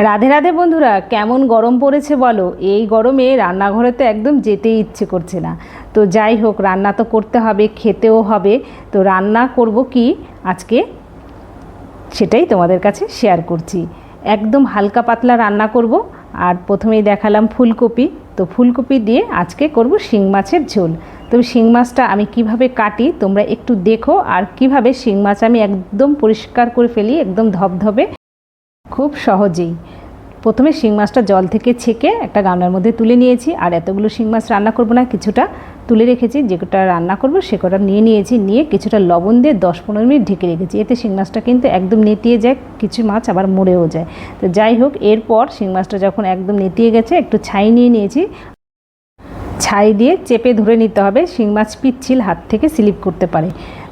রাধে রাধে বন্ধুরা, কেমন গরম পড়েছে বলো। এই গরমে রান্নাঘরে তো একদম যেতেই ইচ্ছে করছে না। তো যাই হোক, রান্না তো করতে হবে, খেতেও হবে। তো রান্না করব কি আজকে, সেটাই তোমাদের কাছে শেয়ার করছি। একদম হালকা পাতলা রান্না করব। আর প্রথমেই দেখালাম ফুলকপি। তো ফুলকপি দিয়ে আজকে করব শিং মাছের ঝোল। তো শিং মাছটা আমি কিভাবে কাটি তোমরা একটু দেখো, আর কিভাবে শিং মাছ আমি একদম পরিষ্কার করে ফেলি, একদম ধবধবে, খুব সহজেই। প্রথমে শিং মাছটা জল থেকে ছেঁকে একটা গামলার মধ্যে তুলে নিয়েছি। আর এতগুলো শিং মাছ রান্না করব না, কিছুটা তুলে রেখেছি, যে কটা রান্না করব সে কটা নিয়ে নিয়েছি। নিয়ে কিছুটা লবণ দিয়ে 10-15 মিনিট ঢেকে রেখেছি। এতে শিং মাছটা কিন্তু একদম নেতিয়ে যায়, কিছু মাছ আবার মরেও যায়। তো যাই হোক, এরপর শিং মাছটা যখন একদম নেতিয়ে গেছে, একটু ছাই নিয়ে নিয়েছি। ছাই দিয়ে চেপে ধরে নিতে হবে, শিং মাছ পিচ্ছিল, হাত থেকে স্লিপ করতে পারে।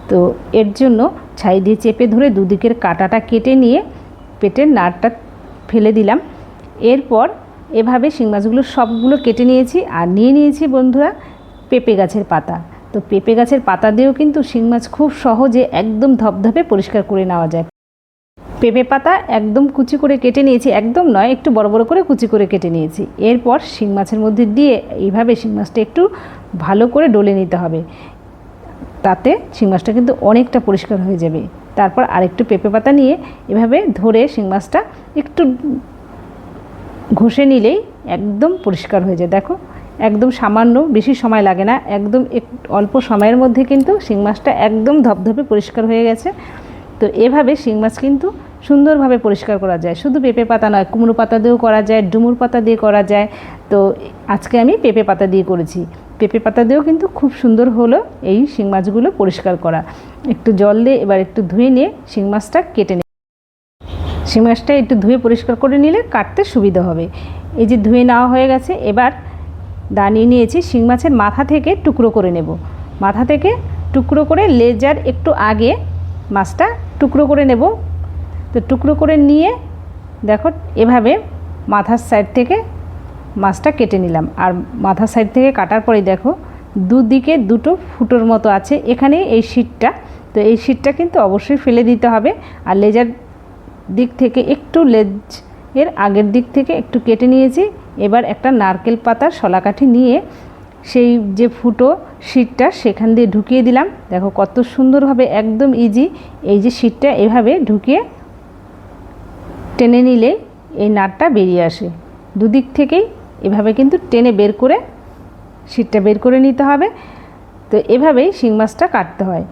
তো এর জন্য ছাই দিয়ে চেপে ধরে দুদিকের কাঁটাটা কেটে নিয়ে পেটের নাড়টা ফেলে দিলাম। এরপর এভাবে শিং মাছগুলো সবগুলো কেটে নিয়েছি। আর নিয়ে নিয়েছি বন্ধুরা পেঁপে গাছের পাতা। তো পেঁপে গাছের পাতা দিয়েও কিন্তু শিং মাছ খুব সহজে একদম ধপধপে পরিষ্কার করে নেওয়া যায়। পেঁপে পাতা একদম কুচি করে কেটে নিয়েছি, একদম নয়, একটু বড় বড় করে কুচি করে কেটে নিয়েছি। এরপর শিং মাছের মধ্যে দিয়ে এইভাবে শিং মাছটা একটু ভালো করে ডলে নিতে হবে, তাতে শিং মাছটা কিন্তু অনেকটা পরিষ্কার হয়ে যাবে। তারপর আরেকটু পেঁপে পাতা নিয়ে এভাবে ধরে শিং মাছটা একটু ঘষে নিলেই একদম পরিষ্কার হয়ে যায়। দেখো, একদম সামান্য, বেশি সময় লাগে না, একদম অল্প সময়ের মধ্যে কিন্তু শিং মাছটা একদম ধপধপে পরিষ্কার হয়ে গেছে। তো এভাবে শিং মাছ কিন্তু সুন্দরভাবে পরিষ্কার করা যায়। শুধু পেঁপে পাতা নয়, কুমড়ো পাতা দিয়েও করা যায়, ডুমুর পাতা দিয়ে করা যায়। তো আজকে আমি পেঁপে পাতা দিয়ে করেছি। পেঁপে পাতা দিয়েও কিন্তু খুব সুন্দর হলো এই শিং মাছগুলো পরিষ্কার করা। একটু জল দিয়ে এবার একটু ধুয়ে নিয়ে শিং মাছটা কেটে নিই। শিং মাছটা একটু ধুয়ে পরিষ্কার করে নিলে কাটতে সুবিধা হবে। এই যে ধুয়ে নেওয়া হয়ে গেছে, এবার দানিয়ে নিয়েছি। শিং মাছের মাথা থেকে টুকরো করে নেব। মাথা থেকে টুকরো করে লেজার একটু আগে মাছটা টুকরো করে নেব। তো টুকরো করে নিয়ে দেখো এভাবে মাথার সাইড থেকে মাছটা কেটে নিলাম। আর মাথার সাইড থেকে কাটার পরেই দেখো দুদিকে দুটো ফুটোর মতো আছে এখানে এই শিটটা। তো এই শিটটা কিন্তু অবশ্যই ফেলে দিতে হবে। আর লেজার দিক থেকে একটু, লেজ এর আগের দিক থেকে একটু কেটে নিয়েছি। এবার একটা নারকেল পাতার শলাকাঠি নিয়ে সেই যে ফুটো শিটটা সেখান দিয়ে ঢুকিয়ে দিলাম। দেখো কত সুন্দরভাবে, একদম ইজি। এই যে শিটটা এভাবে ঢুকিয়ে টেনে নিলে এই নাটটা বেরিয়ে আসে। দুদিক থেকেই এভাবে কিন্তু টেনে বের করে শিটটা বের করে নিতে হবে। তো এভাবেই শিং মাছটা কাটতে হয়।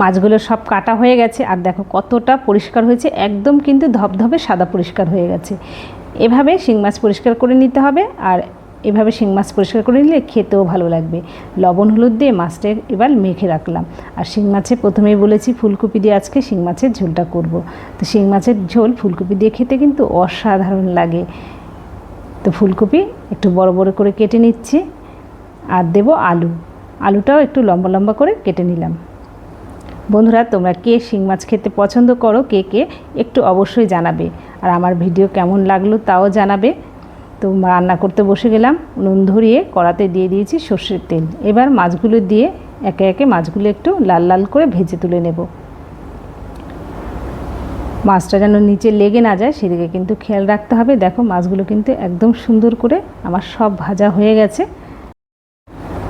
মাছগুলো সব কাটা হয়ে গেছে। আর দেখো কতটা পরিষ্কার হয়েছে, একদম কিন্তু ধবধবে সাদা পরিষ্কার হয়ে গেছে। এভাবে শিং মাছ পরিষ্কার করে নিতে হবে। আর এভাবে শিং মাছ পরিষ্কার করে নিলে খেতেও ভালো লাগবে। লবণ হলুদ দিয়ে মাছটা এবার মেখে রাখলাম। আর শিং মাছে প্রথমেই বলেছি ফুলকপি দিয়ে আজকে শিং মাছের ঝোলটা করব। তো শিং মাছের ঝোল ফুলকপি দিয়ে খেতে কিন্তু অসাধারণ লাগে। তো ফুলকপি একটু বড় বড় করে কেটে নিচ্ছি। আর দেব আলু। আলুটাও একটু লম্বা লম্বা করে কেটে নিলাম। বন্ধুরা, তোমরা কে শিং মাছ খেতে পছন্দ করো, কে কে একটু অবশ্যই জানাবে। আর আমার ভিডিও কেমন লাগলো তাও জানাবে। তো রান্না করতে বসে গেলাম। নুন ধরিয়ে কড়াতে দিয়ে দিয়েছি সর্ষের তেল। এবার মাছগুলো দিয়ে একে একে মাছগুলো একটু লাল লাল করে ভেজে তুলে নেব। মাছটা যেন নিচে লেগে না যায় সেদিকে কিন্তু খেয়াল রাখতে হবে। দেখো মাছগুলো কিন্তু একদম সুন্দর করে আমার সব ভাজা হয়ে গেছে,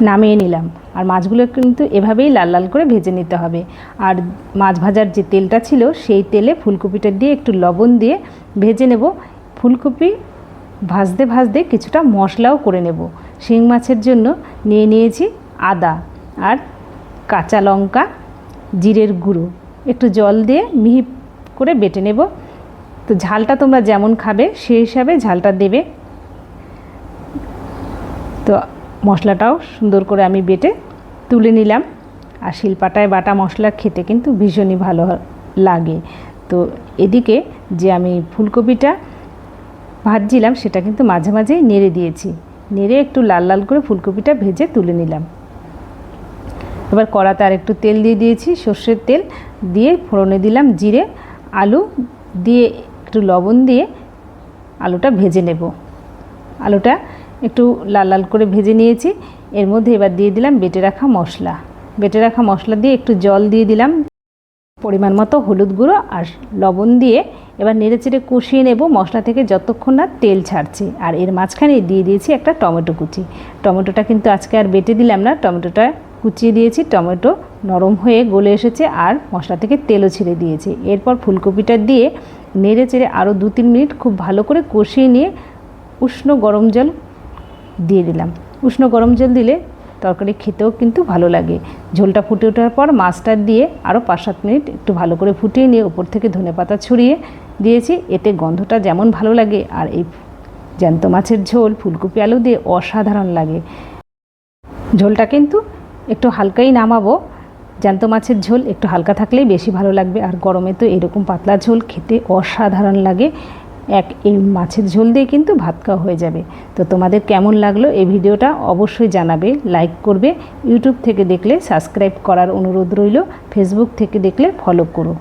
নামিয়ে নিলাম। আর মাছগুলো কিন্তু এভাবেই লাল লাল করে ভেজে নিতে হবে। আর মাছ ভাজার যে তেলটা ছিল সেই তেলে ফুলকপিটা দিয়ে একটু লবণ দিয়ে ভেজে নেব। ফুলকপি ভাজতে ভাজতে কিছুটা মশলাও করে নেব। শিং মাছের জন্য নিয়ে নিয়েছি আদা আর কাঁচা লঙ্কা, জিরের গুঁড়ো, একটু জল দিয়ে মিহি করে বেটে নেব। তো ঝালটা তোমরা যেমন খাবে সেই হিসাবে ঝালটা দেবে। তো মশলাটাও সুন্দর করে আমি বেটে তুলে নিলাম। আর শিলপাটায় বাটা মশলা খেতে কিন্তু ভীষণই ভালো লাগে। তো এদিকে যে আমি ফুলকপিটা ভাজছিলাম সেটা কিন্তু মাঝে মাঝেই নেড়ে দিয়েছি। নেড়ে একটু লাল লাল করে ফুলকপিটা ভেজে তুলে নিলাম। এবার কড়াতে আর একটু তেল দিয়ে দিয়েছি, সর্ষের তেল দিয়ে ফোড়নে দিলাম জিরে। আলু দিয়ে একটু লবণ দিয়ে আলুটা ভেজে নেব। আলুটা একটু লাল লাল করে ভেজে নিয়েছি। এর মধ্যে এবার দিয়ে দিলাম বেটে রাখা মশলা। বেটে রাখা মশলা দিয়ে একটু জল দিয়ে দিলাম, পরিমাণ মতো হলুদ গুঁড়ো আর লবণ দিয়ে এবার নেড়েচেড়ে কষিয়ে নেব মশলা থেকে যতক্ষণ না তেল ছাড়ছে। আর এর মাঝখানে দিয়ে দিয়েছি একটা টমেটো কুচি। টমেটোটা কিন্তু আজকে আর বেটে দিলাম না, টমেটোটা কুচিয়ে দিয়েছি। টমেটো নরম হয়ে গলে এসেছে আর মশলা থেকে তেলও ছেড়ে দিয়েছে। এরপর ফুলকপিটা দিয়ে নেড়েচেড়ে আরও 2-3 মিনিট খুব ভালো করে কষিয়ে নিয়ে উষ্ণ গরম জল দিয়ে দিলাম। উষ্ণ গরম জল দিলে তরকারি খেতেও কিন্তু ভালো লাগে। ঝোলটা ফুটে ওঠার পর মাছটা দিয়ে আরও 5-7 মিনিট একটু ভালো করে ফুটিয়ে নিয়ে ওপর থেকে ধনেপাতা ছড়িয়ে দিয়েছি। এতে গন্ধটা যেমন ভালো লাগে আর এই জ্যান্ত মাছের ঝোল ফুলকপি আলু দিয়ে অসাধারণ লাগে। ঝোলটা কিন্তু একটু হালকাই নামাবো। জ্যান্ত মাছের ঝোল একটু হালকা থাকলেই বেশি ভালো লাগবে। আর গরমে তো এরকম পাতলা ঝোল খেতে অসাধারণ লাগে। এই মাছের ঝোল দিয়ে কিন্তু ভাত খাওয়া হয়ে যাবে। তো তোমাদের কেমন লাগলো এই ভিডিওটা অবশ্যই জানাবে, লাইক করবে। ইউটিউব থেকে দেখলে সাবস্ক্রাইব করার অনুরোধ রইল, ফেসবুক থেকে দেখলে ফলো করো।